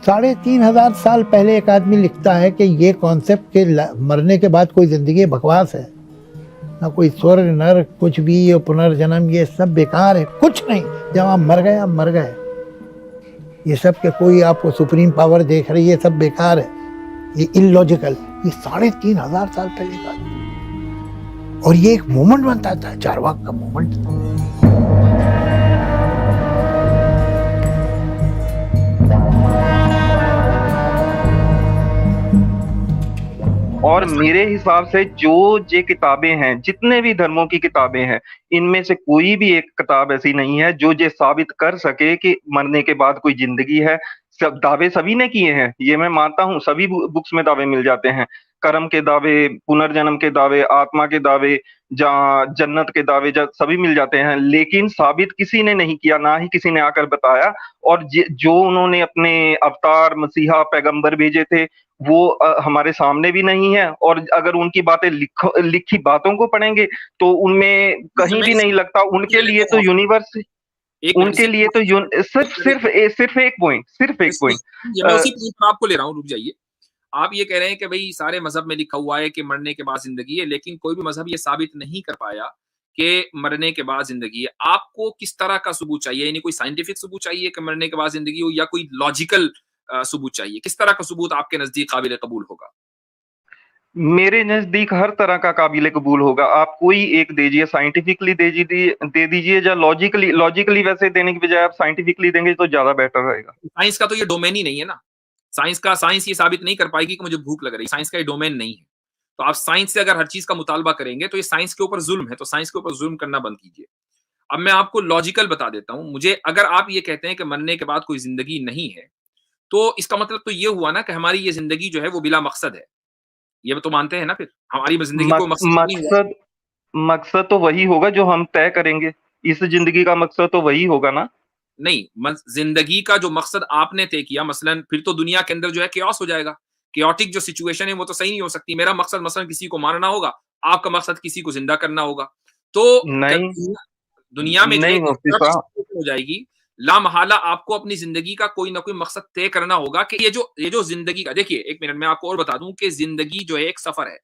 3,500 साल पहले एक आदमी लिखता है कि ये कॉन्सेप्ट के मरने के बाद कोई जिंदगी बकवास है, ना कोई स्वर्ग नरक कुछ भी, ये पुनर्जन्म ये सब बेकार है, कुछ नहीं, जब आप मर गए आप मर गए। ये सब के कोई आपको सुप्रीम पावर देख रही है, ये सब बेकार है, ये इलॉजिकल। ये 3,500 साल पहले का, और ये एक मूवमेंट बनता था, चारवाक का मूवमेंट। और मेरे हिसाब से जो ये किताबें हैं, जितने भी धर्मों की किताबें हैं, इनमें से कोई भी एक किताब ऐसी नहीं है जो ये साबित कर सके कि मरने के बाद कोई जिंदगी है। सब दावे सभी ने किए हैं, ये मैं मानता हूँ, सभी बुक्स में दावे मिल जाते हैं। कर्म के दावे, पुनर्जन्म के दावे, आत्मा के दावे, जहाँ जन्नत के दावे सभी मिल जाते हैं, लेकिन साबित किसी ने नहीं किया, ना ही किसी ने आकर बताया। और जो उन्होंने अपने अवतार मसीहा पैगंबर भेजे थे, वो हमारे सामने भी नहीं है। और अगर उनकी बातें लिखी बातों को पढ़ेंगे तो उनमें कहीं भी नहीं लगता। उनके लिए तो यूनिवर्स, उनके लिए तो सिर्फ एक पॉइंट। मैं उसी पॉइंट पर आपको ले रहा हूँ, रुक जाइए। आप ये कह रहे हैं कि भाई सारे मजहब में लिखा हुआ है कि मरने के बाद जिंदगी है, लेकिन कोई भी मजहब ये साबित नहीं कर पाया कि मरने के बाद जिंदगी है। आपको किस तरह का सबूत चाहिए? यानी कोई साइंटिफिक सबूत चाहिए कि मरने के बाद जिंदगी हो, या कोई लॉजिकल सबूत चाहिए? किस तरह का सबूत आपके नजदीक काबिल कबूल होगा? मेरे नजदीक हर तरह का काबिल कबूल होगा। आप कोई एक दीजिए, साइंटिफिकली दे दीजिए, या लॉजिकली लॉजिकली वैसे देने की बजाय आप साइंटिफिकली देंगे तो ज्यादा बेटर रहेगा। साइंस का तो ये डोमेन ही नहीं है ना। साइंस ये साबित नहीं कर पाएगी कि मुझे भूख लग रही। साइंस का ये डोमेन नहीं है। तो आप साइंस से अगर हर चीज का मुतालबा करेंगे तो ये साइंस के ऊपर जुल्म है। तो साइंस के ऊपर जुल्म करना बंद कीजिए। अब मैं आपको लॉजिकल बता देता हूं। मुझे, अगर आप ये कहते हैं कि मरने के बाद कोई जिंदगी नहीं है, तो इसका मतलब तो ये हुआ ना कि हमारी ये जिंदगी जो है वो बिला मकसद है। ये तो मानते हैं ना फिर? हमारी जिंदगी को मकसद नहीं हुआ। मकसद मकसद तो वही होगा जो हम तय करेंगे। इस जिंदगी का मकसद तो वही होगा ना। नहीं, जिंदगी का जो मकसद आपने तय किया, मसलन फिर तो दुनिया के अंदर जो है केओस हो जाएगा। केओटिक जो सिचुएशन है वो तो सही नहीं हो सकती। मेरा मकसद मसलन किसी को मारना होगा, आपका मकसद किसी को जिंदा करना होगा। तो नहीं, दुनिया में जो है नहीं मुफ्ती साहब। हो जाएगी। ला महाला आपको अपनी जिंदगी का कोई ना कोई मकसद तय करना होगा कि ये जो जिंदगी का, देखिए एक मिनट में आपको और बता दूं कि जिंदगी जो है एक सफर है।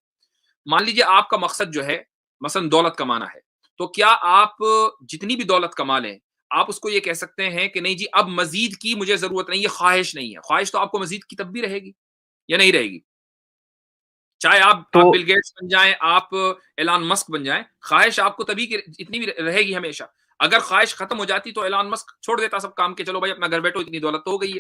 मान लीजिए आपका मकसद जो है मसलन दौलत कमाना है, तो क्या आप जितनी भी दौलत कमा लें, आप उसको ये कह सकते हैं कि नहीं जी अब मजीद की मुझे जरूरत नहीं, ये ख्वाहिश नहीं है। ख्वाहिश तो आपको मजीद की तब भी रहेगी या नहीं रहेगी? चाहे आप तो बिल गेट्स बन जाएं, आप एलन मस्क बन जाएं, ख्वाहिश आपको तभी की इतनी भी रहेगी हमेशा। अगर ख्वाहिश खत्म हो जाती तो एलन मस्क छोड़ देता सब काम के, चलो भाई अपना घर बैठो, इतनी दौलत तो हो गई है।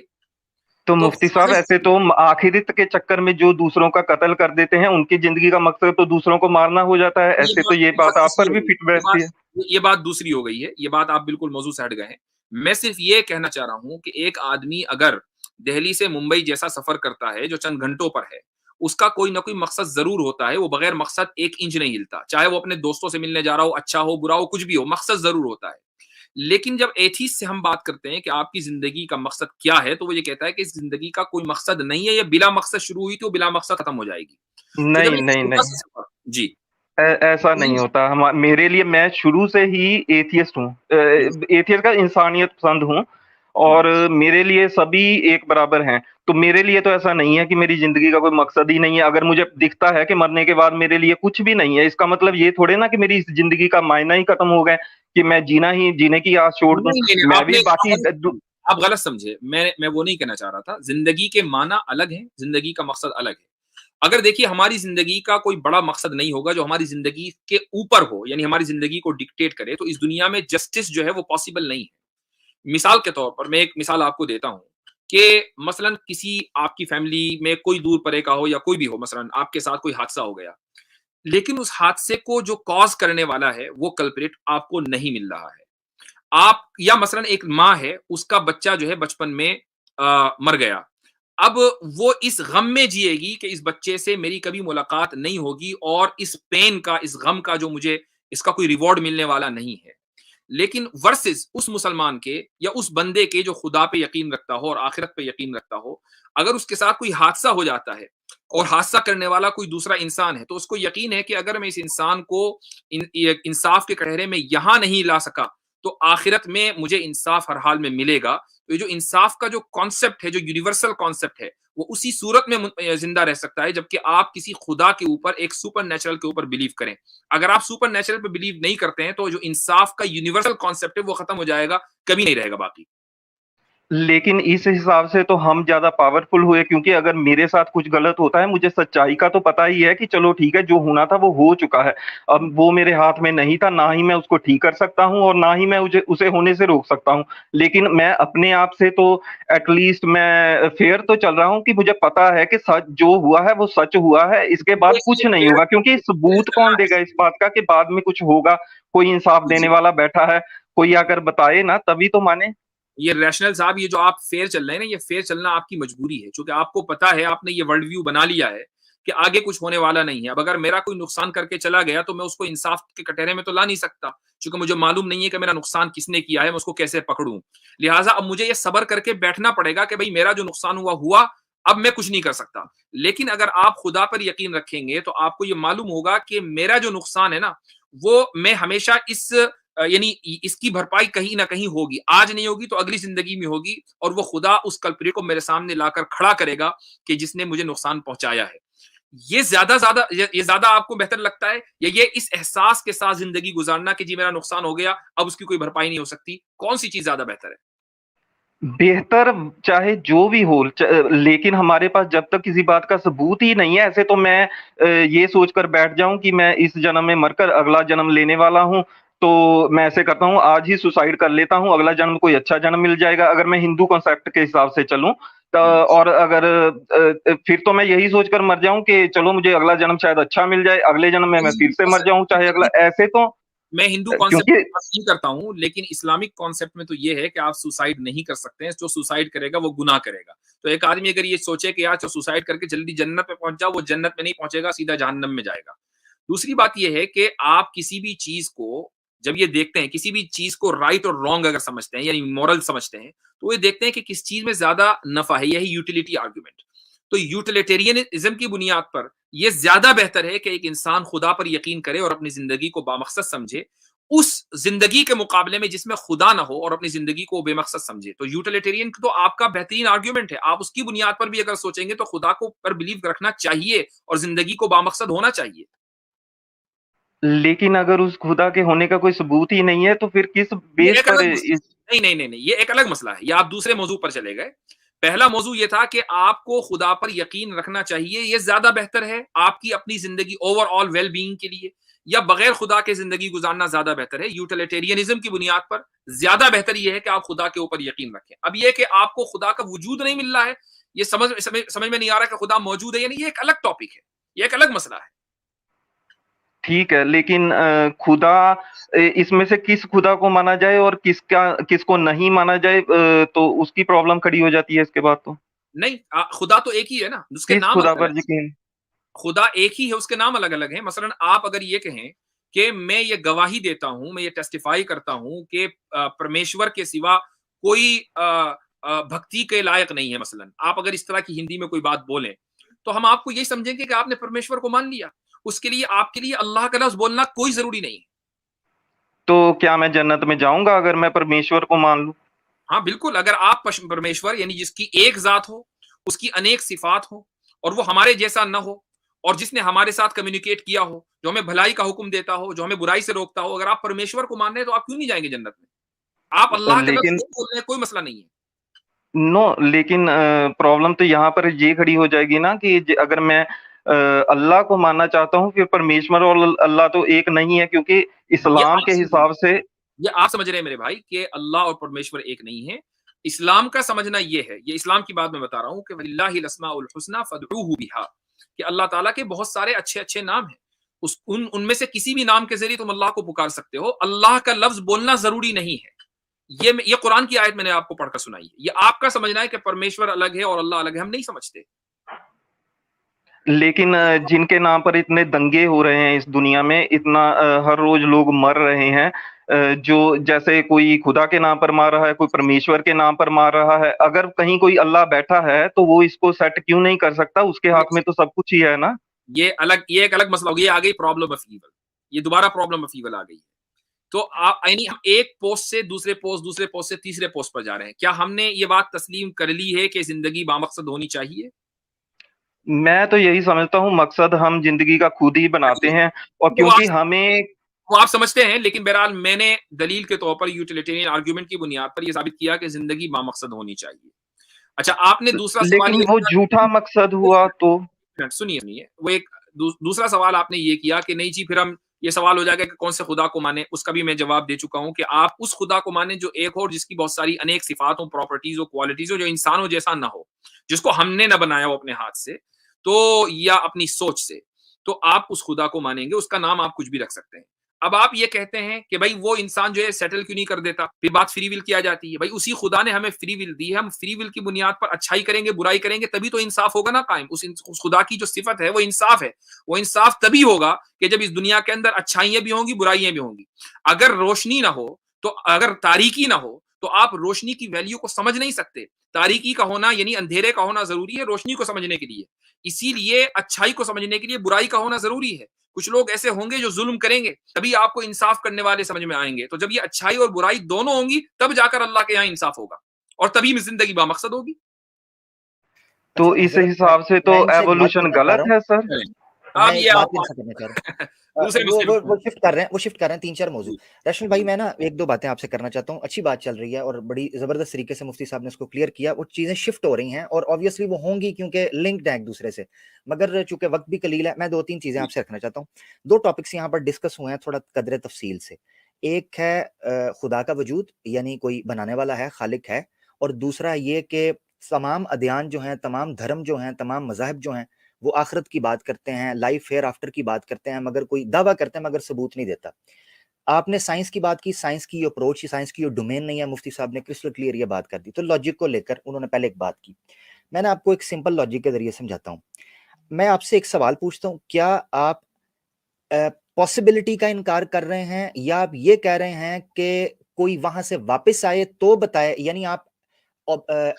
तो तो मुफ्ती साहब, ऐसे तो आखिरत के चक्कर में जो दूसरों का कत्ल कर देते हैं, उनकी जिंदगी का मकसद तो दूसरों को मारना हो जाता है। ऐसे तो ये ये बात बात आप दूसरी पर हो भी गई। फिट बैठती है। ये बात दूसरी हो गई है। ये बात आप बिल्कुल मौजू से हट गए हैं। मैं सिर्फ ये कहना चाह रहा हूं कि एक आदमी अगर दिल्ली से मुंबई जैसा सफर करता है जो चंद घंटों पर है, उसका कोई ना कोई मकसद जरूर होता है। वो बगैर मकसद 1 इंच नहीं हिलता। चाहे वो अपने दोस्तों से मिलने जा रहा हो, अच्छा हो बुरा हो कुछ भी हो, मकसद जरूर होता है। लेकिन जब एथीस्ट से हम बात करते हैं कि आपकी जिंदगी का मकसद क्या है, तो वो ये कहता है कि इस जिंदगी का कोई मकसद नहीं है, ये बिला मकसद शुरू हुई तो बिला मकसद खत्म हो जाएगी। तो जब नहीं, एक नहीं, छोटा नहीं, सा सफर, जी, ऐसा नहीं होता। मेरे लिए, मैं शुरू से ही एथियस्ट हूँ। एथियस्ट का इंसानियत पसंद हूँ। और मेरे लिए सभी एक बराबर हैं। तो मेरे लिए तो ऐसा नहीं है कि मेरी जिंदगी का कोई मकसद ही नहीं है। अगर मुझे दिखता है कि मरने के बाद मेरे लिए कुछ भी नहीं है, इसका मतलब ये थोड़े ना कि मेरी इस जिंदगी का मायना ही खत्म हो गया, कि मैं जीने की आस छोड़ दूं। नहीं, नहीं, मैं आपने भी बाकी आप गलत समझे। मैं वो नहीं कहना चाह रहा था। जिंदगी के माना अलग है, जिंदगी का मकसद अलग है। अगर देखिए हमारी जिंदगी का कोई बड़ा मकसद नहीं होगा जो हमारी जिंदगी के ऊपर हो, यानी हमारी जिंदगी को डिक्टेट करे, तो इस दुनिया में जस्टिस जो है वो पॉसिबल नहीं है। मिसाल के तौर पर मैं एक मिसाल आपको देता हूं कि मसलन किसी आपकी फैमिली में कोई दूर परे का हो या कोई भी हो, मसलन आपके साथ कोई हादसा हो गया, लेकिन उस हादसे को जो कॉज करने वाला है वो कल्प्रिट आपको नहीं मिल रहा है। आप, या मसलन एक माँ है, उसका बच्चा जो है बचपन में मर गया। अब वो इस गम में जिएगी कि इस बच्चे से मेरी कभी मुलाकात नहीं होगी, और इस पेन का, इस गम का जो मुझे इसका कोई रिवॉर्ड मिलने वाला नहीं है। लेकिन वर्सेस उस मुसलमान के या उस बंदे के जो खुदा पे यकीन रखता हो और आखिरत पे यकीन रखता हो, अगर उसके साथ कोई हादसा हो जाता है और हादसा करने वाला कोई दूसरा इंसान है, तो उसको यकीन है कि अगर मैं इस इंसान को इंसाफ के कटहरे में यहां नहीं ला सका, तो आखिरत में मुझे इंसाफ हर हाल में मिलेगा। तो ये जो इंसाफ का जो कॉन्सेप्ट है, जो यूनिवर्सल कॉन्सेप्ट है, वो उसी सूरत में जिंदा रह सकता है जबकि आप किसी खुदा के ऊपर, एक सुपर नेचुरल के ऊपर बिलीव करें। अगर आप सुपर नेचुरल पे बिलीव नहीं करते हैं तो जो इंसाफ का यूनिवर्सल कॉन्सेप्ट है वो खत्म हो जाएगा, कभी नहीं रहेगा बाकी। लेकिन इस हिसाब से तो हम ज़्यादा पावरफुल हुए, क्योंकि अगर मेरे साथ कुछ गलत होता है, मुझे सच्चाई का तो पता ही है कि चलो ठीक है, जो होना था वो हो चुका है। अब वो मेरे हाथ में नहीं था, ना ही मैं उसको ठीक कर सकता हूँ और ना ही मैं उसे होने से रोक सकता हूँ। लेकिन मैं अपने आप से तो एटलीस्ट मैं फेयर तो चल रहा हूँ कि मुझे पता है कि सच जो हुआ है वो सच हुआ है, इसके बाद कुछ नहीं होगा। क्योंकि सबूत कौन देगा इस बात का कि बाद में कुछ होगा? कोई इंसाफ देने वाला बैठा है, कोई आकर बताए ना, तभी तो माने। ये रैशनल साहब, ये जो आप फेयर चल रहे हैं ना, ये फेयर चलना आपकी मजबूरी है, क्योंकि आपको पता है, आपने ये वर्ल्ड व्यू बना लिया है कि आगे कुछ होने वाला नहीं है। अब अगर मेरा कोई नुकसान करके चला गया तो मैं उसको इंसाफ के कटहरे में तो ला नहीं सकता, क्योंकि मुझे मालूम नहीं है कि मेरा नुकसान किसने किया है, मैं उसको कैसे पकड़ूं। लिहाजा अब मुझे ये सब्र करके बैठना पड़ेगा कि भाई मेरा जो नुकसान हुआ हुआ, अब मैं कुछ नहीं कर सकता। लेकिन अगर आप खुदा पर यकीन रखेंगे तो आपको ये मालूम होगा कि मेरा जो नुकसान है ना, वो मैं हमेशा यानी इसकी भरपाई कहीं ना कहीं होगी। आज नहीं होगी तो अगली जिंदगी में होगी, और वो खुदा उस कल्प्रिट को मेरे सामने लाकर खड़ा करेगा कि जिसने मुझे नुकसान पहुंचाया है। ये ज्यादा आपको बेहतर लगता है, या ये इस एहसास के साथ जिंदगी गुजारना कि जी मेरा नुकसान हो गया, अब उसकी कोई भरपाई नहीं हो सकती? कौन सी चीज ज्यादा बेहतर है? बेहतर चाहे जो भी हो, लेकिन हमारे पास जब तक किसी बात का सबूत ही नहीं है, ऐसे तो मैं ये सोचकर बैठ जाऊं कि मैं इस जन्म में मरकर अगला जन्म लेने वाला हूं, तो मैं ऐसे करता हूं, आज ही सुसाइड कर लेता हूं, अगला जन्म कोई अच्छा जन्म मिल जाएगा, अगर मैं हिंदू कॉन्सेप्ट के हिसाब से चलूं। और अगर फिर तो मैं यही सोचकर मर जाऊं कि चलो मुझे अगला जन्म शायद अच्छा मिल जाए, अगले जन्म में मैं फिर से मर जाऊं, चाहे अगला, ऐसे तो मैं हिंदू कॉन्सेप्ट क्योंकि की बात नहीं करता हूं, लेकिन इस्लामिक कॉन्सेप्ट में तो ये है कि आप सुसाइड नहीं कर सकते हैं। जो सुसाइड करेगा वो गुनाह करेगा। तो एक आदमी अगर ये सोचे कि यार जो सुसाइड करके जल्दी जन्नत पे पहुंच जाओ, वो जन्नत में नहीं पहुंचेगा, सीधा जहन्नम में जाएगा। दूसरी बात ये है कि आप किसी भी चीज को जब ये देखते हैं, किसी भी चीज को राइट और रॉन्ग अगर समझते हैं, यानी मॉरल समझते हैं, तो ये देखते हैं कि किस चीज में ज्यादा नफा है। यही यूटिलिटी आर्ग्यूमेंट। तो यूटिलिटेरियनिज्म की बुनियाद पर यह ज्यादा बेहतर है कि एक इंसान खुदा पर यकीन करे और अपनी जिंदगी को बामकसद समझे, उस जिंदगी के मुकाबले में जिसमें खुदा ना हो और अपनी जिंदगी को बेमकसद समझे। तो यूटिलिटेरियन तो आपका बेहतरीन आर्ग्यूमेंट है। आप उसकी बुनियाद पर भी अगर सोचेंगे तो खुदा को पर बिलीव रखना चाहिए और जिंदगी को बामकसद होना चाहिए। लेकिन अगर उस खुदा के होने का कोई सबूत ही नहीं है, तो फिर किस ये बेस एक पर अलग इस नहीं, नहीं, नहीं, नहीं, ये एक अलग मसला है। ये आप दूसरे मौजू पर चले गए। पहला मौजू ये था कि आपको खुदा पर यकीन रखना चाहिए, ये ज्यादा बेहतर है आपकी अपनी जिंदगी ओवरऑल वेल बीइंग के लिए, या बगैर खुदा के जिंदगी गुजारना ज्यादा बेहतर है? यूटिलिटेरियनिज्म की बुनियाद पर ज्यादा बेहतर ये है कि आप खुदा के ऊपर यकीन रखें। अब ये कि आपको खुदा का वजूद नहीं मिल रहा है, ये समझ में नहीं आ रहा कि खुदा मौजूद है, यानी ये एक अलग टॉपिक है, ये एक अलग मसला है। ठीक है, लेकिन खुदा, इसमें से किस खुदा को माना जाए और किसको नहीं माना जाए, तो उसकी प्रॉब्लम खड़ी हो जाती है इसके बाद तो। नहीं, खुदा तो एक ही है ना, उसके किस नाम खुदा अलग अलग पर है। यकीन? खुदा एक ही है, उसके नाम अलग अलग हैं। मसलन आप अगर ये कहें कि मैं ये गवाही देता हूं, मैं ये टेस्टिफाई करता हूं कि परमेश्वर के सिवा कोई भक्ति के लायक नहीं है, मसलन आप अगर इस तरह की हिंदी में कोई बात बोलें, तो हम आपको यही समझेंगे कि आपने परमेश्वर को मान लिया। उसके लिए आपके लिए अल्लाह का लफ्ज बोलना कोई जरूरी नहीं है। तो क्या मैं जन्नत में जाऊंगा अगर मैं परमेश्वर को मान लूं? हाँ बिल्कुल, अगर आप परमेश्वर यानी जिसकी एक जात हो, उसकी अनेक सिफात हो, और वो हमारे जैसा न हो, और जिसने हमारे साथ कम्युनिकेट किया हो, जो हमें भलाई का हुक्म देता हो, जो हमें बुराई से रोकता हो, अगर आप परमेश्वर को मान रहे हैं तो आप क्यों नहीं जाएंगे जन्नत में? आप अल्लाह का लफ्ज लेकिन नहीं बोल रहे हैं, कोई मसला नहीं है। नो, लेकिन प्रॉब्लम तो यहाँ पर ये खड़ी हो जाएगी ना कि अगर मैं अल्लाह को मानना चाहता हूँ, फिर परमेश्वर और अल्लाह तो एक नहीं है, क्योंकि ये इस्लाम आप के समझ हिसाब से। ये आप समझ रहे हैं मेरे भाई कि अल्लाह और परमेश्वर एक नहीं है। इस्लाम का समझना ये है, ये इस्लाम की बात मैं बता रहा हूँ कि वलिल्लाहिल अस्माउल हुस्ना फदऊहु बिहा, कि अल्लाह ताला के बहुत सारे अच्छे-अच्छे नाम हैं। उनमें से किसी भी नाम के ज़रिए तुम अल्लाह को पुकार सकते हो। अल्लाह का लफ्ज़ बोलना ज़रूरी नहीं है। ये कुरान की आयत मैंने आपको पढ़कर सुनाई है। ये आपका समझना है कि परमेश्वर अलग है और अल्लाह अलग है, हम नहीं समझते। लेकिन जिनके नाम पर इतने दंगे हो रहे हैं इस दुनिया में, इतना हर रोज लोग मर रहे हैं, जो जैसे कोई खुदा के नाम पर मार रहा है, कोई परमेश्वर के नाम पर मार रहा है, अगर कहीं कोई अल्लाह बैठा है तो वो इसको सेट क्यों नहीं कर सकता? उसके हाथ में तो सब कुछ ही है ना। ये एक अलग मसला हो गया। ये आ गई प्रॉब्लम ऑफ ईवल। ये दोबारा प्रॉब्लम ऑफ ईवल आ गई है तो आप यानी हम एक पोस्ट से दूसरे पोस्ट से तीसरे पोस्ट पर जा रहे हैं। क्या हमने ये बात तस्लीम कर ली है कि जिंदगी बामकसद होनी चाहिए? मैं तो यही समझता हूँ, मकसद हम जिंदगी का खुद ही बनाते हैं, और वो क्योंकि आप हमें वो आप समझते हैं, लेकिन बहरहाल मैंने दलील के तौर पर यूटिलिटेरियन आर्गुमेंट की बुनियाद पर यह साबित किया कि जिंदगी बामकसद होनी चाहिए। अच्छा, आपने दूसरा सवाल लेकिन ये वो किया, झूठा मकसद हुआ तो सुनिए सुनिए, वो एक दूसरा सवाल आपने ये किया कि नहीं जी, फिर हम ये सवाल हो जाएगा कि कौन से खुदा को माने। उसका भी मैं जवाब दे चुका हूं कि आप उस खुदा को माने जो एक हो, जिसकी बहुत सारी अनेक सिफात हो, प्रॉपर्टीज हो, क्वालिटीज हो, जो इंसानों जैसा ना हो, जिसको हमने ना बनाया हो अपने हाथ से, तो या अपनी सोच से, तो आप उस खुदा को मानेंगे। उसका नाम आप कुछ भी रख सकते हैं। अब आप ये कहते हैं कि भाई वो इंसान जो है सेटल क्यों नहीं कर देता, फिर बात फ्री विल की आ जाती है। भाई उसी खुदा ने हमें फ्री विल दी है, हम फ्री विल की बुनियाद पर अच्छाई करेंगे, बुराई करेंगे, तभी तो इंसाफ होगा ना कायम। उस खुदा की जो सिफत है वो इंसाफ है। वो इंसाफ तभी होगा कि जब इस दुनिया के अंदर अच्छाइयां भी होंगी, बुराइयां भी होंगी। अगर रोशनी ना हो, तो अगर तारीकी ना हो, तो आप रोशनी की वैल्यू को समझ नहीं सकते। तारीकी का होना यानी अंधेरे का होना जरूरी है रोशनी को समझने के लिए। इसीलिए अच्छाई को समझने के लिए बुराई का होना जरूरी है। कुछ लोग ऐसे होंगे जो जुल्म करेंगे, तभी आपको इंसाफ करने वाले समझ में आएंगे। तो जब ये अच्छाई और बुराई दोनों होंगी, तब जाकर अल्लाह के यहाँ इंसाफ होगा, और तभी जिंदगी बामकसद होगी। तो अच्छा इस हजरत, हिसाब से मैं तो इनसे एक बात एवोल्यूशन करना चाह रहा गलत हूँ। है सर। अब मैं ये एक बात आप इनसे करना चाह रहा हूँ। दूसरे वो मसले वो पे वो शिफ्ट कर रहे हैं, वो शिफ्ट कर रहे हैं 3-4 मौजू। जी, रशल भाई, मैं ना एक दो बातें आपसे करना चाहता हूँ। अच्छी बात चल रही है और बड़ी जबरदस्त तरीके से मुफ्ती साहब ने उसको क्लियर किया। वो चीजें शिफ्ट हो रही हैं और ऑब्वियसली वो होंगी क्योंकि लिंक्ड है एक दूसरे से। मगर चूंकि वक्त भी कलील है, मैं 2-3 चीजें जी, आपसे रखना चाहता हूँ। 2 टॉपिक्स यहाँ पर डिस्कस हुए हैं थोड़ा कदर तफसील से। एक है खुदा का वजूद, यानी कोई बनाने वाला है, खालिक है। और दूसरा ये कि तमाम अदियान जो हैं, तमाम धर्म जो हैं, तमाम मज़ाहिब जो हैं, वो आखिरत की बात करते हैं, लाइफ हेयर आफ्टर की बात करते हैं, मगर कोई दावा करते हैं मगर सबूत नहीं देता। आपने साइंस की बात की, साइंस की अप्रोच, साइंस की डोमेन नहीं है, मुफ्ती साहब ने क्रिस्टल क्लियर ये बात कर दी। तो लॉजिक को लेकर उन्होंने पहले एक बात की। मैंने आपको एक सिंपल लॉजिक के जरिए समझाता हूँ। मैं आपसे एक सवाल पूछता हूँ, क्या आप पॉसिबिलिटी का इनकार कर रहे हैं, या आप ये कह रहे हैं कि कोई वहां से वापस आए तो बताए? यानी आप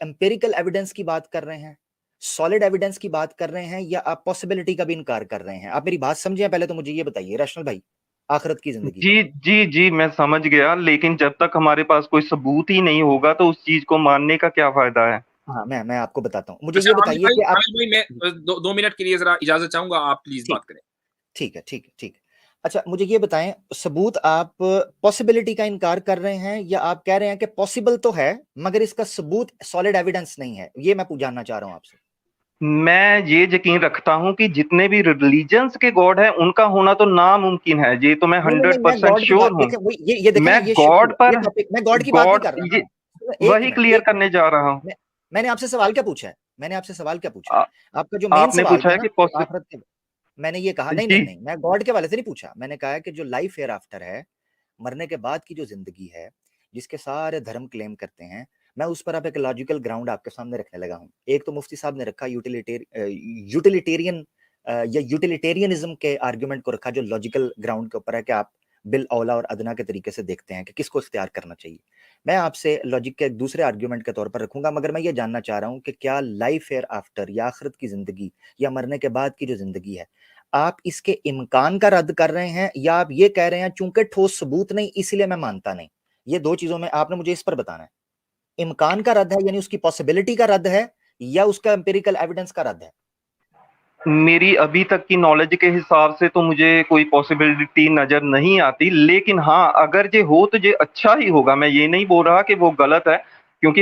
एम्पिरिकल एविडेंस की बात कर रहे हैं, सॉलिड एविडेंस की बात कर रहे हैं, या आप पॉसिबिलिटी का भी इनकार कर रहे हैं? आप मेरी बात समझे? पहले तो मुझे ये बताइए रशनल भाई, आखिरत की जिंदगी का। जी जी जी, मैं समझ गया, लेकिन जब तक हमारे पास कोई सबूत ही नहीं होगा तो उस चीज को मानने का क्या फायदा है। हाँ, मैं आपको बताता हूँ। मुझे अच्छा ये आमिर बताइए भाई, कि आप, मैं 2 मिनट के लिए जरा इजाजत चाहूंगा, आप प्लीज ठीक बात करें। ठीक है, ठीक है, ठीक है। अच्छा, मुझे ये बताएं, सबूत आप पॉसिबिलिटी का इनकार कर रहे हैं, या आप कह रहे हैं कि पॉसिबल तो है मगर इसका सबूत, सॉलिड एविडेंस नहीं है? ये मैं जानना चाह रहा हूं आपसे। मैं ये यकीन रखता हूँ कि जितने भी रिलीजन्स के गॉड हैं उनका होना तो नामुमकिन है, ये तो मैं नहीं नहीं नहीं, हंड्रेड मैं परसेंट गॉड की श्योर बात हूँ। देखें, वही ये देखें ना, मैं ये शिफ्ट गॉड हुआ ये पर, टॉपिक। मैं गॉड की बात नहीं गॉड कर रहा ये ना। एक वही मिनट, क्लियर एक करने जा रहा हूँ। मैंने आपसे सवाल क्या पूछा है? मैंने आपसे सवाल क्या पूछा है? आ- आपका जो मेन आपने सवाल पूछा था है ना, कि वो आखिरत के, मैंने ये कहा नहीं जी नहीं नहीं, मैं गॉड के वाले से नहीं पूछा। मैंने कहा है कि जो लाइफ हेयर आफ्टर है, मरने के बाद की जो जिंदगी है, जिसके सारे धर्म क्लेम करते हैं, मैं उस पर अब एक लॉजिकल ग्राउंड आपके सामने रखने लगा हूं। एक तो मुफ्ती साहब ने रखा यूटिलिटेरियन या यूटिलिटेरियनिज्म के आर्गुमेंट को रखा, जो लॉजिकल ग्राउंड के ऊपर है कि आप बिल औला और अदना के तरीके से देखते हैं कि किसको इख्तियार करना चाहिए। मैं आपसे लॉजिक के एक दूसरे आर्गुमेंट के तौर पर रखूंगा, मगर मैं ये जानना चाह रहा हूं कि क्या लाइफ हेयर आफ्टर या आखिरत की जिंदगी या मरने के बाद की जो जिंदगी है, आप इसके इम्कान का रद्द कर रहे हैं, या आप ये कह रहे हैं चूंकि ठोस सबूत नहीं इसलिए मैं मानता नहीं? ये 2 चीजों में आपने मुझे इस पर बताना है। इम्कान का रद्द है यानी उसकी पॉसिबिलिटी का रद्द है, या उसका एम्पिरिकल एविडेंस का रद्द है? मेरी अभी तक की नॉलेज के हिसाब से तो मुझे कोई पॉसिबिलिटी नजर नहीं आती, लेकिन हाँ, अगर ये हो तो ये अच्छा ही होगा। मैं ये नहीं बोल रहा कि वो गलत है, क्योंकि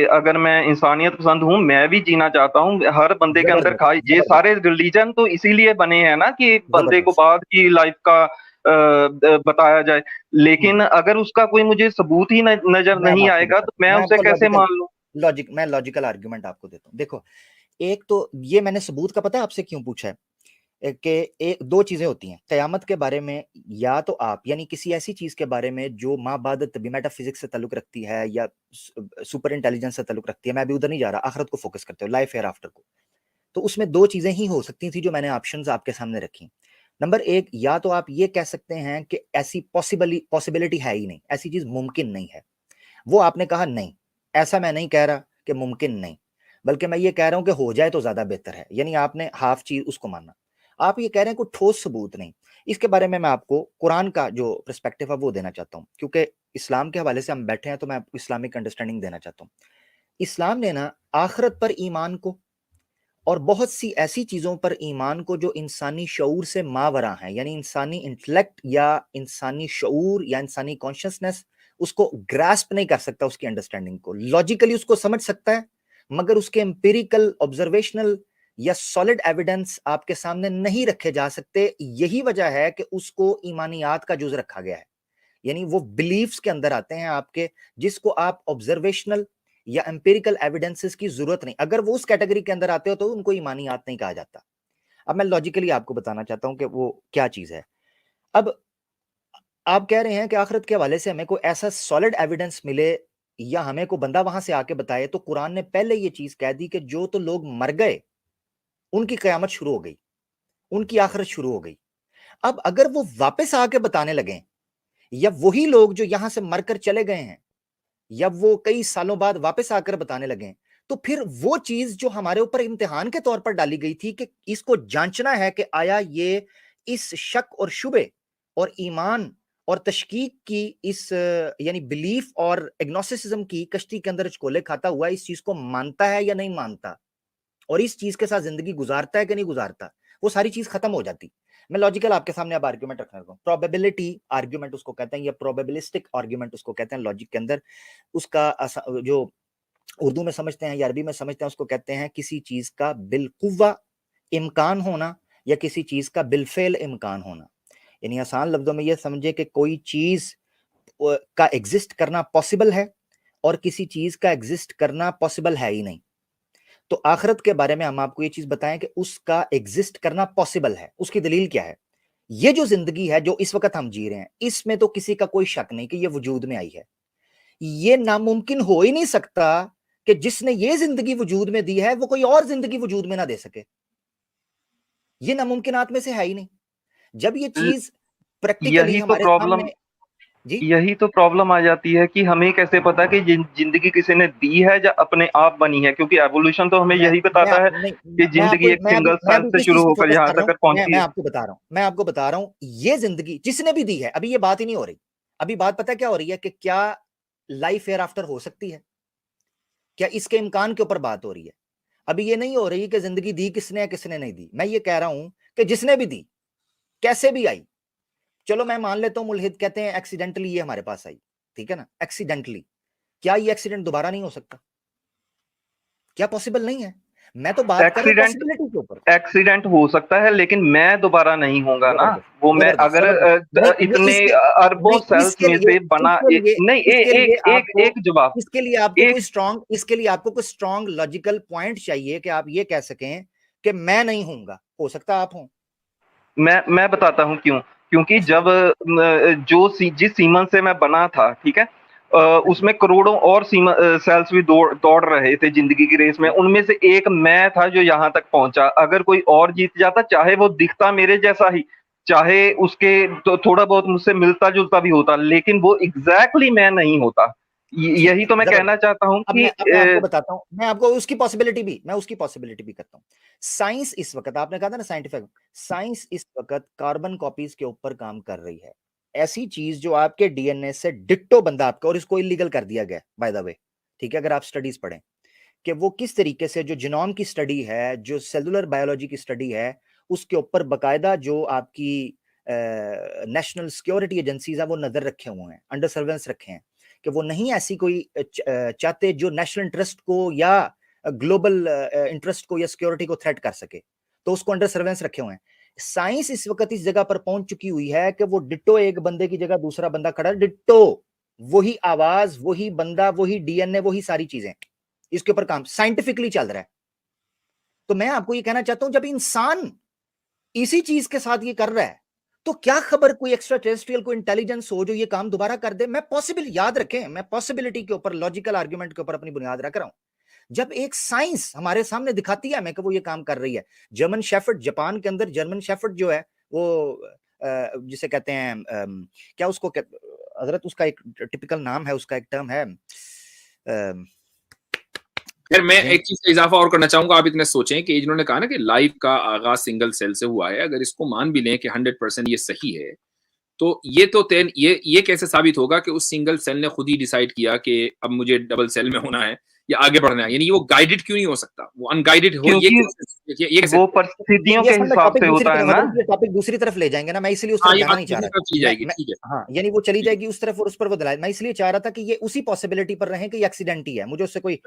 अगर मैं इंसानियत पसंद हूँ, मैं भी जीना चाहता हूँ। हर बंदे के अंदर जबरदस्त, ये जबरदस्त, सारे रिलीजन तो इसीलिए बने हैं ना कि बंदे को जबरदस्त। बाद की लाइफ का बताया जाए। लेकिन अगर उसका कोई मुझे सबूत ही नजर मैं अब नहीं आपको आएगा तो बताता हूँ, मैं मैं उसे आपको कैसे मान लूं। मैं लॉजिकल आर्गुमेंट आपको देता हूँ। देखो, एक तो ये मैंने सबूत का पता है आपसे क्यों पूछा है, कि एक 2 चीजें होती हैं कयामत के बारे में। या तो आप, यानी किसी ऐसी चीज के बारे में जो माबाद तबी मेटाफिजिक्स से ताल्लुक रखती है या सुपर इंटेलिजेंस से ताल्लुक रखती है, मैं अभी उधर नहीं जा रहा, आखिरत को फोकस करते हो, लाइफ हेयर आफ्टर को। तो उसमें 2 चीजें ही हो सकती थी जो मैंने ऑप्शंस आपके सामने रखी। नंबर 1, या तो आप ये कह सकते हैं कि ऐसी पॉसिबिलिटी है ही नहीं, ऐसी चीज मुमकिन नहीं है। वो आपने कहा नहीं, ऐसा मैं नहीं कह रहा कि मुमकिन नहीं, बल्कि मैं ये कह रहा हूं कि हो जाए तो ज्यादा बेहतर है। यानी आपने हाफ चीज उसको मानना। आप ये कह रहे हैं कोई ठोस सबूत नहीं, इसके बारे में मैं आपको कुरान का जो पर्सपेक्टिव है वो देना चाहता हूँ, क्योंकि इस्लाम के हवाले से हम बैठे हैं तो मैं आपको इस्लामिक अंडरस्टैंडिंग देना चाहता हूँ। इस्लाम ने ना आखिरत पर ईमान को और बहुत सी ऐसी चीज़ों पर ईमान को जो इंसानी शऊर से मावरा हैं, यानी इंसानी इंटेलेक्ट या इंसानी शऊर या इंसानी कॉन्शियसनेस उसको ग्रास्प नहीं कर सकता, उसकी अंडरस्टैंडिंग को लॉजिकली उसको समझ सकता है, मगर उसके एम्पिरिकल ऑब्जर्वेशनल या सॉलिड एविडेंस आपके सामने नहीं रखे जा सकते। यही वजह है कि उसको ईमानियात का जुज रखा गया है, यानी वो बिलीफ्स के अंदर आते हैं आपके, जिसको आप ऑब्जर्वेशनल या एम्पिरिकल एविडेंसेस की जरूरत नहीं, अगर वो उस कैटेगरी के अंदर आते हो तो उनको ईमानियात नहीं कहा जाता। अब मैं लॉजिकली आपको बताना चाहता हूं कि वो क्या चीज है। अब आप कह रहे हैं कि आखिरत के हवाले से हमें कोई ऐसा सॉलिड एविडेंस मिले या हमें को बंदा वहां से आके बताए, तो कुरान ने पहले ये चीज कह दी कि जो तो लोग मर गए उनकी कयामत शुरू हो गई, उनकी आखिरत शुरू हो गई। अब अगर वो वापस आके बताने लगे, या वही लोग जो यहां से मरकर चले गए हैं या वो कई सालों बाद वापस आकर बताने लगे, तो फिर वो चीज जो हमारे ऊपर इम्तिहान के तौर पर डाली गई थी कि इसको जांचना है कि आया ये इस शक और शुबे और ईमान और तशकीक की इस यानी बिलीफ और एग्नोस्टिसिज्म की कश्ती के अंदर चकोले खाता हुआ इस चीज को मानता है या नहीं मानता, और इस चीज के साथ जिंदगी गुजारता है कि नहीं गुजारता, वो सारी चीज खत्म हो जाती। मैं लॉजिकल आपके सामने अब आर्ग्यूमेंट रखने लगा हूं, प्रोबेबिलिटी आर्ग्यूमेंट उसको कहते हैं या प्रोबेबिलिस्टिक आर्ग्यूमेंट उसको कहते हैं लॉजिक के अंदर। उसका जो उर्दू में समझते हैं या अरबी में समझते हैं उसको कहते हैं किसी चीज का बिलकुवा इम्कान होना या किसी चीज का बिलफेल इम्कान होना। यानी आसान लफ्जों में यह समझे कि कोई चीज का एग्जिस्ट करना पॉसिबल है और किसी चीज का एग्जिस्ट करना पॉसिबल है ही नहीं। तो आखिरत के बारे में हम आपको ये चीज बताएं कि उसका एग्जिस्ट करना पॉसिबल है। उसकी दलील क्या है? ये जो जिंदगी है जो इस वक्त हम जी रहे हैं, इसमें तो किसी का कोई शक नहीं कि ये वजूद में आई है। ये नामुमकिन हो ही नहीं सकता कि जिसने ये जिंदगी वजूद में दी है वो कोई और जिंदगी वजूद में ना दे सके। ये नामुमकिनात में से है ही नहीं। जब ये चीज प्रैक्टिकली यही तो हमारे प्रॉब्लम सामने जी यही तो प्रॉब्लम आ जाती है कि हमें कैसे पता कि जिंदगी किसी ने दी है या अपने आप बनी है, क्योंकि एवोल्यूशन तो हमें मैं यही मैं बताता है नहीं कि मैं जिंदगी आपको एक सिंगल मैं सेल अभी से किस चीज शुरू पे होकर फोकस यहाँ कर रहा हूं, तक पहुंची मैं है। आपको बता रहा हूं, ये जिंदगी जिसने भी दी है, अभी ये बात ही नहीं हो रही। अभी बात पता है क्या हो रही है कि क्या लाइफ हेयर आफ्टर हो सकती है, क्या इसके इम्कान के ऊपर बात हो रही है। अभी ये नहीं हो रही कि जिंदगी दी किसने है किसने नहीं दी। मैं ये कह रहा हूं कि जिसने भी दी, कैसे भी आई, चलो मैं मान लेता हूं मुल्हिद कहते हैं एक्सीडेंटली ये हमारे पास आई, ठीक है ना, एक्सीडेंटली। क्या ये एक्सीडेंट दोबारा नहीं हो सकता? क्या पॉसिबल नहीं है? मैं तो बात कर रहा हूं एक्सीडेंट पॉसिबिलिटी के ऊपर। एक्सीडेंट हो सकता है, लेकिन मैं दोबारा नहीं होऊंगा ना। जबरदस्त, वो मैं जबरदस्त, अगर जबरदस्त। नहीं ये इतने इसके अरबों नहीं सेल्स इसके में लिए से बना इसके लिए नहीं, इसके लिए एक एक आपको एक जवाब, इसके लिए आपको एक कोई स्ट्रांग इसके लिए आपको कोई स्ट्रांग लॉजिकल पॉइंट चाहिए कि आप ये कह सकें कि मैं नहीं होऊंगा। हो सकता है आप हों। मैं बताता हूँ क्यों। क्योंकि जब जिस सीमन से मैं बना था, ठीक है, उसमें करोड़ों और सेल्स भी दौड़ दौड़ रहे थे जिंदगी की रेस में। उनमें से एक मैं था जो यहाँ तक पहुंचा। अगर कोई और जीत जाता, चाहे वो दिखता मेरे जैसा ही, चाहे उसके तो थोड़ा बहुत मुझसे मिलता जुलता भी होता, लेकिन वो एग्जैक्टली मैं नहीं होता। ठीक यही है, तो मैं कहना जबरदस्त। चाहता हूँ कि अब मैं आपको बताता हूं, मैं आपको उसकी पॉसिबिलिटी भी करता हूं। साइंस इस वक्त, आपने कहा था ना साइंटिफिक, साइंस इस वक्त कार्बन कॉपीज के ऊपर काम कर रही है। ऐसी चीज जो आपके डीएनए से डिट्टो बंदा आपका, और इसको इलीगल कर दिया गया बाय द वे, ठीक है, अगर आप स्टडीज पढ़ें कि वो किस तरीके से जो जिनोम की स्टडी है, जो सेलुलर बायोलॉजी की स्टडी है, उसके ऊपर बकायदा जो आपकी नेशनल सिक्योरिटी एजेंसीज है वो नजर रखे हुए हैं, अंडर सर्वेलेंस रखे हैं, कि वो नहीं ऐसी कोई चाहते जो नेशनल इंटरेस्ट को या ग्लोबल इंटरेस्ट को या सिक्योरिटी को थ्रेट कर सके, तो उसको अंडर सर्वेलेंस रखे हुए हैं। साइंस इस वक्त इस जगह पर पहुंच चुकी हुई है कि वो डिट्टो एक बंदे की जगह दूसरा बंदा खड़ा, डिट्टो वही आवाज, वही बंदा, वही डीएनए, वही सारी चीजें, इसके ऊपर काम साइंटिफिकली चल रहा है। तो मैं आपको ये कहना चाहता हूं, जब इंसान इसी चीज के साथ ये कर रहा है, तो क्या खबर कोई एक्स्ट्रा टेरेस्ट्रियल कोई इंटेलिजेंस हो जो ये काम दोबारा कर दे। मैं पॉसिबल, याद रखें, मैं पॉसिबिलिटी के ऊपर, लॉजिकल आर्गुमेंट के ऊपर अपनी बुनियाद रख रहा हूं। जब एक साइंस हमारे सामने दिखाती है हमें कि वो ये काम कर रही है। जर्मन शेफर्ड, जापान के अंदर जर्मन शेफर्ड जो है वो जिसे कहते हैं क्या उसको हजरत, उसका एक टिपिकल नाम है, उसका एक टर्म है, खैर मैं जिन एक चीज का इजाफा और करना चाहूंगा, आप इतने सोचें कि जिन्होंने कहा ना कि लाइफ का आगाज सिंगल सेल से हुआ है, अगर इसको मान भी लें कि 100% ये सही है, तो ये तो तेन ये कैसे साबित होगा कि उस सिंगल सेल ने खुद ही डिसाइड किया कि अब मुझे डबल सेल में होना है या आगे बढ़ना है? यानी वो गाइडेड क्यों नहीं हो सकता? वो अनगाइडेड हो, क्योंकि ये कैसे? वो परिस्थितियों ये के असल में हिसाब टॉपिक से दूसरी होता है तरफ, ना। मतलब ये टॉपिक दूसरी तरफ ले जाएंगे ना, मैं इसलिए उस हाँ, तरफ ये जाना बात नहीं चाह दूसरी रहा तरफ चली जाएगी, मैं ठीक है। हाँ, यानी वो चली जी, जाएगी उस तरफ और उस पर वो दलाल, मैं इसलिए चाह रहा था कि ये उसी पॉसिबिलिटी पर रहे कि ये एक्सीडेंट ही है, मुझे उससे कोई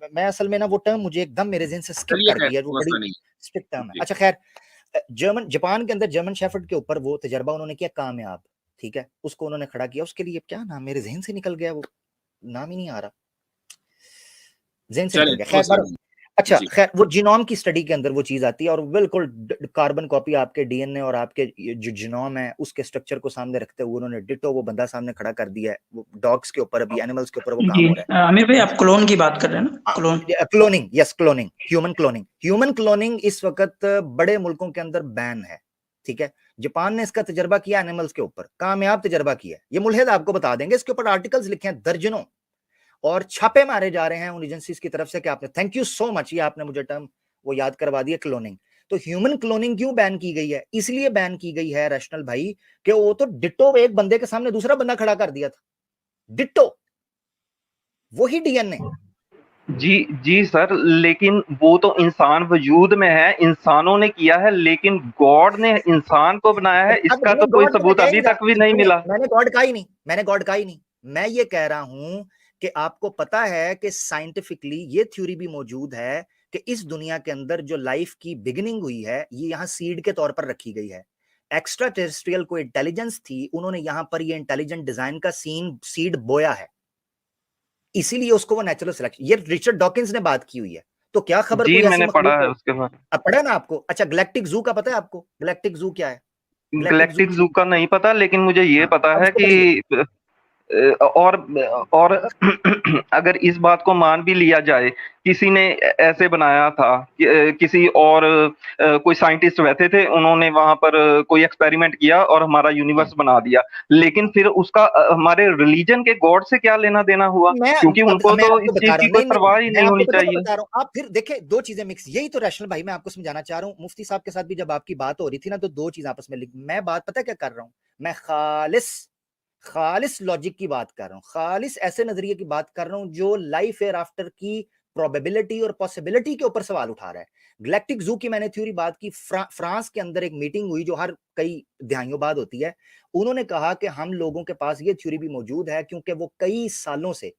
मैं असल में ना वो टर्म मुझे एकदम मेरे ज़हन से स्किप चलिए कर खैर, गई है, वो मसला बड़ी नहीं स्ट्रिक्ट टर्म है। जी। अच्छा खैर, जापान के अंदर जर्मन शेफर्ड के ऊपर वो तजर्बा उन्होंने किया कामयाब, ठीक है, उसको उन्होंने खड़ा किया, उसके लिए क्या नाम मेरे ज़हन से निकल गया, वो नाम ही नहीं आ रहा, ज़हन से निकल चलें, गया, खैर मसला बार नहीं। अच्छा जी, खैर वो जीनोम की स्टडी के अंदर वो चीज आती है और बिल्कुल कार्बन कॉपी आपके डीएनए और आपके ये जो जीनोम है उसके स्ट्रक्चर को सामने रखते हुए उन्होंने डिटो वो बंदा सामने खड़ा कर दिया है, वो डॉग्स के ऊपर, अभी एनिमल्स के ऊपर वो काम जी हो रहा है। आमिर भाई, आप क्लोन की बात कर रहे हैं ना? Clone cloning, yes cloning, human cloning इस वक्त बड़े मुल्कों के अंदर बैन है, ठीक है। जापान ने इसका तजर्बा किया एनिमल्स के ऊपर, कामयाब तजर्बा किया, ये मुल्हिद आपको बता देंगे, इसके ऊपर आर्टिकल्स लिखे हैं दर्जनों और छापे मारे जा रहे हैं उन एजेंसीज की तरफ से कि आपने, थैंक यू सो मच, ये आपने मुझे टर्म वो याद करवा दिया, क्लोनिंग। तो ह्यूमन क्लोनिंग क्यों बैन की गई है? इसलिए बैन की गई है रैशनल भाई कि वो तो डिट्टो एक बंदे के सामने दूसरा बंदा खड़ा कर दिया था, डिट्टो वही डीएनए। जी जी सर, लेकिन वो तो इंसान वजूद में है, इंसानों ने किया है, लेकिन गॉड ने इंसान को बनाया है, इसका तो कोई गॉड सबूत अभी तक भी नहीं मिला। मैंने गॉड कहा ही नहीं, मैंने गॉड कहा ही नहीं, मैं ये कह रहा हूं कि आपको पता है कि साइंटिफिकली ये थ्योरी भी मौजूद है कि इस दुनिया के अंदर जो लाइफ की बिगिनिंग हुई है ये यहाँ सीड के तौर पर रखी गई है, एक्स्ट्रा टेरेस्ट्रियल कोई इंटेलिजेंस थी, उन्होंने यहां पर ये इंटेलिजेंट डिजाइन का सीड बोया है, इसीलिए उसको वो नेचुरल सिलेक्शन, ये रिचर्ड डॉकिंस ने बात की हुई है। तो क्या खबर जी कोई ऐसी मैंने मखलूक पढ़ा है हो, उसके बाद। अब पढ़ा ना आपको? अच्छा गैलेक्टिक जू का पता है आपको? गैलेक्टिक जू क्या है? गैलेक्टिक जू गैलेक्टिक जू का नहीं पता, लेकिन मुझे ये हाँ, पता अब है उसको पढ़िए। कि और अगर इस बात को मान भी लिया जाए, किसी ने ऐसे बनाया था, किसी और कोई साइंटिस्ट बैठे थे, उन्होंने वहां पर कोई एक्सपेरिमेंट किया और हमारा यूनिवर्स बना दिया, लेकिन फिर उसका हमारे रिलीजन के गॉड से क्या लेना देना हुआ? मैं क्योंकि उनको मैं तो आपको इस बता चीज रहा की हूँ, कोई नहीं परवाह ही मैं नहीं आपको होनी पता क्या चाहिए। बता रहा हूँ, आप फिर देखे दो चीजें मिक्स, यही तो रैशनल भाई मैं आपको समझाना चाह रहा हूँ। मुफ्ती साहब के साथ भी जब आपकी बात हो रही थी ना तो दो चीज आपस में मैं बात पता क्या कर रहा हूँ, मैं खालिस लॉजिक की बात कर रहा हूँ, खालिस ऐसे नजरिए की बात कर रहा हूँ जो लाइफ एयर आफ्टर की प्रोबेबिलिटी और पॉसिबिलिटी के ऊपर सवाल उठा रहा है। गैलेक्टिक जू की मैंने थ्योरी बात की, फ्रांस के अंदर एक मीटिंग हुई जो हर कई दहाइयों बाद होती है, उन्होंने कहा कि हम लोगों के पास ये थ्योरी भी मौजूद है क्योंकि वो कई सालों से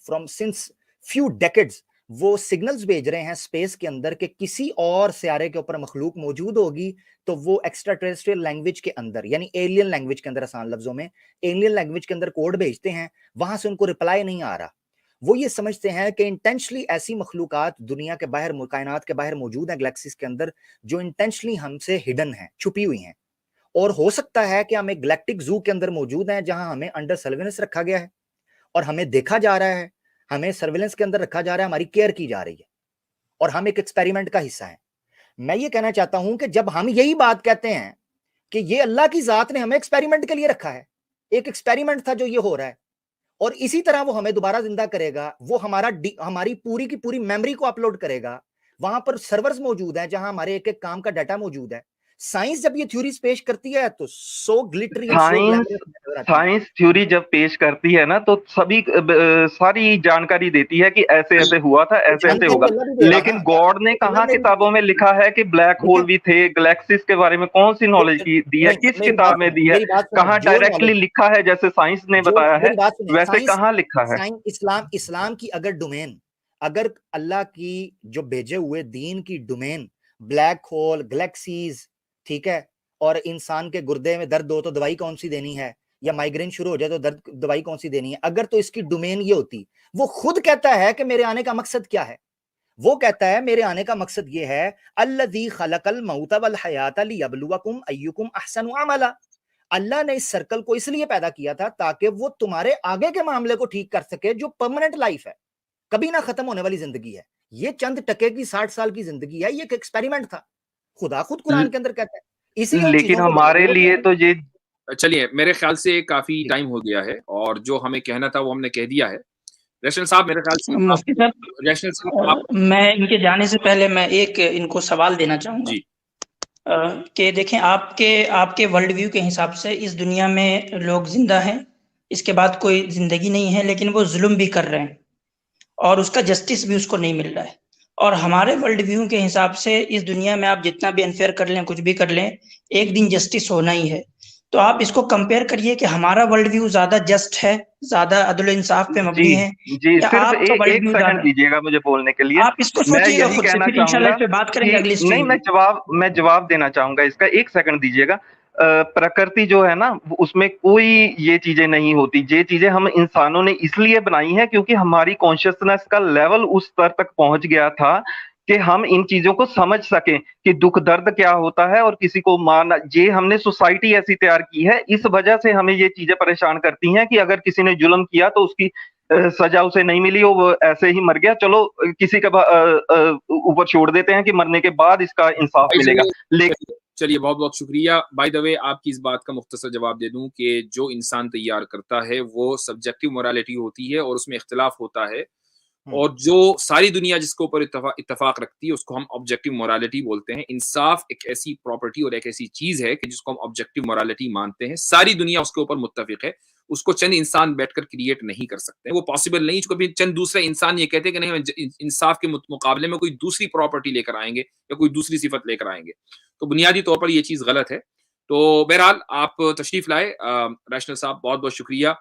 फ्रॉम सिंस फ्यू डेकेड्स वो सिग्नल्स भेज रहे हैं स्पेस के अंदर कि किसी और सियारे के ऊपर मखलूक मौजूद होगी, तो वो एक्स्ट्रा टेरेस्ट्रियल लैंग्वेज के अंदर यानी एलियन लैंग्वेज के अंदर, आसान लफ्जों में एलियन लैंग्वेज के अंदर कोड भेजते हैं, वहां से उनको रिप्लाई नहीं आ रहा। वो ये समझते हैं कि इंटेंशनली ऐसी मखलूकात दुनिया के बाहर, कायनात के बाहर मौजूद हैं गैलेक्सीज के अंदर, जो इंटेंशनली हमसे हिडन है, छुपी हुई हैं, और हो सकता है कि हम एक गैलेक्टिक जू के अंदर मौजूद हैं जहां हमें अंडर सर्वेलेंस रखा गया है और हमें देखा जा रहा है, हमें सर्वेलेंस के अंदर रखा जा रहा है, हमारी केयर की जा रही है और हम एक एक्सपेरिमेंट का हिस्सा हैं। मैं ये कहना चाहता हूं कि जब हम यही बात कहते हैं कि ये अल्लाह की जात ने हमें एक्सपेरिमेंट के लिए रखा है, एक एक्सपेरिमेंट था जो ये हो रहा है और इसी तरह वो हमें दोबारा जिंदा करेगा, वो हमारी पूरी की पूरी मेमोरी को अपलोड करेगा, वहां पर सर्वर्स मौजूद हैं जहां हमारे एक एक काम का डाटा मौजूद है। साइंस जब ये थ्योरीज पेश करती है तो so glittery and so science glamorous नजर आती है। साइंस थ्योरी जब पेश करती है ना तो सभी सारी जानकारी देती है कि ऐसे ऐसे हुआ था, ऐसे ऐसे जानकारी होगा, अल्लाह भी दे रहा है लेकिन ना, गॉड ने अल्लाह कहाँ ने किताबों में लिखा है कि ब्लैक होल देखिए, भी थे? गैलेक्सीज के बारे में कौन सी नॉलेज की दी है? नहीं किस मेरी बात किताब में सुने, दी है? मेरी बात सुने, कहाँ जो डायरेक्टली नॉलेज, लिखा है जैसे साइंस ने जो बताया है? मेरी बात सुने, वैसे साइंस कहाँ लिखा है? साइंस इस्लाम की अगर डोमेन, अगर अल्लाह की जो भेजे हुए दीन की डोमेन ब्लैक होल, गैलेक्सीज, ठीक है, और इंसान के गुर्दे में दर्द हो तो दवाई कौन सी देनी है, या माइग्रेन शुरू हो जाए तो दर्द दवाई कौन सी देनी है, अगर तो इसकी डोमेन ये होती, वो खुद कहता है कि मेरे आने का मकसद क्या है, वो कहता है मेरे आने का मकसद ये है, अल्लज़ी खलकल मौत वल हयात लियब्लुवकुम अय्युकुम अहसनु अमला, अल्लाह ने इस सर्कल को इसलिए पैदा किया था ताकि वो तुम्हारे आगे के मामले को ठीक कर सके, जो परमानेंट लाइफ है, कभी ना खत्म होने वाली जिंदगी है, ये चंद टके की 60 साल की जिंदगी है, ये एक एक्सपेरिमेंट था, खुदा खुद कुरान के अंदर कहता है, इसलिए उन लेकिन चीजों को हमारे लिए तो ये चलिए, मेरे ख्याल से काफी टाइम हो गया है और जो हमें कहना था वो हमने कह दिया है। रैशनल साहब मेरे ख्याल से मुफ्ती साहब, रैशनल साहब आप मैं इनके जाने से पहले मैं एक इनको सवाल देना चाहूंगा जी कि देखें, आपके आपके वर्ल्ड व्यू के हिसाब से इस दुनिया में लोग जिंदा हैं, इसके बाद कोई जिंदगी नहीं है, लेकिन वो जुल्म भी कर रहे हैं और उसका जस्टिस भी उसको नहीं मिल रहा है। और हमारे वर्ल्ड व्यू के हिसाब से इस दुनिया में आप जितना भी अनफेयर कर लें, कुछ भी कर लें, एक दिन जस्टिस होना ही है। तो आप इसको कंपेयर करिए कि हमारा वर्ल्ड व्यू ज्यादा जस्ट है, ज्यादा अदल इंसाफ पे मबनी जी है, जी, या सिर्फ आपका वर्ल्ड एक व्यू सेकंड ज्यादा। दीजिएगा मुझे बोलने के लिए। आप इसको मैं सोचिएगा यही खुद से, कहना फिर इंशाल्लाह चाहूंगा इस पे बात करेंगे कि अगली नहीं, स्ट्रीम में। मैं जवाब देना चाहूंगा इसका, एक सेकंड दीजिएगा। प्रकृति जो है ना, उसमें कोई ये चीजें नहीं होती। ये चीजें हम इंसानों ने इसलिए बनाई है क्योंकि हमारी कॉन्शियसनेस का लेवल उस स्तर तक पहुंच गया था कि हम इन चीजों को समझ सकें कि दुख दर्द क्या होता है और किसी को मारना। ये हमने सोसाइटी ऐसी तैयार की है, इस वजह से हमें ये चीजें परेशान करती हैं कि अगर किसी ने जुल्म किया तो उसकी सजा उसे नहीं मिली, वो ऐसे ही मर गया, चलो किसी के ऊपर छोड़ देते हैं कि मरने के बाद इसका इंसाफ मिलेगा। लेकिन चलिए बहुत बहुत शुक्रिया। बाय द वे आपकी इस बात का मुख्तसर जवाब दे दूं कि जो इंसान तैयार करता है वो सब्जेक्टिव मोरालिटी होती है और उसमें इख्तिलाफ होता है, और जो सारी दुनिया जिसके ऊपर इत्तफाक रखती है उसको हम ऑब्जेक्टिव मोरालिटी बोलते हैं। इंसाफ एक ऐसी प्रॉपर्टी और एक ऐसी चीज है कि जिसको हम ऑब्जेक्टिव मोरालिटी मानते हैं, सारी दुनिया उसके ऊपर मुत्तफिक है। उसको चंद इंसान बैठकर क्रिएट नहीं कर सकते, वो पॉसिबल नहीं। कभी चंद दूसरे इंसान ये कहते हैं कि नहीं हम इंसाफ के मुकाबले में कोई दूसरी प्रॉपर्टी लेकर आएंगे या कोई दूसरी सिफत लेकर आएंगे, तो बुनियादी तौर पर ये चीज गलत है। तो बहरहाल आप तशरीफ लाए रैशनल साहब, बहुत बहुत शुक्रिया।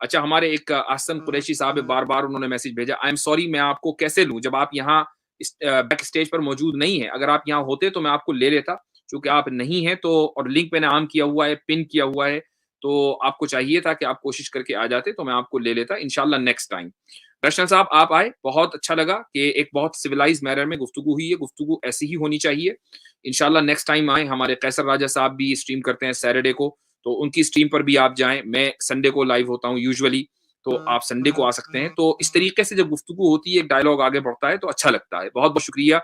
अच्छा, हमारे एक आसन कुरैशी साहब है, बार बार उन्होंने मैसेज भेजा, आई एम सॉरी मैं आपको कैसे लूं जब आप यहाँ बैक स्टेज पर मौजूद नहीं है। अगर आप यहाँ होते तो मैं आपको ले लेता, क्योंकि आप नहीं है तो, और लिंक मैंने आम किया हुआ है, पिन किया हुआ है, तो आपको चाहिए था कि आप कोशिश करके आ जाते तो मैं आपको ले लेता इंशाल्लाह नेक्स्ट टाइम। रशनल साहब आप आए, बहुत अच्छा लगा कि एक बहुत सिविलाइज मैनर में गुफ्तगू हुई है, गुफ्तगू ऐसी ही होनी चाहिए। इंशाल्लाह नेक्स्ट टाइम आए। हमारे कैसर राजा साहब भी स्ट्रीम करते हैं सैटरडे को, तो उनकी स्ट्रीम पर भी आप जाएं। मैं संडे को लाइव होता हूँ यूजुअली, तो आप संडे को आ सकते हैं। तो इस तरीके से जब गुफ्तगू होती है, एक डायलॉग आगे बढ़ता है तो अच्छा लगता है। बहुत बहुत शुक्रिया।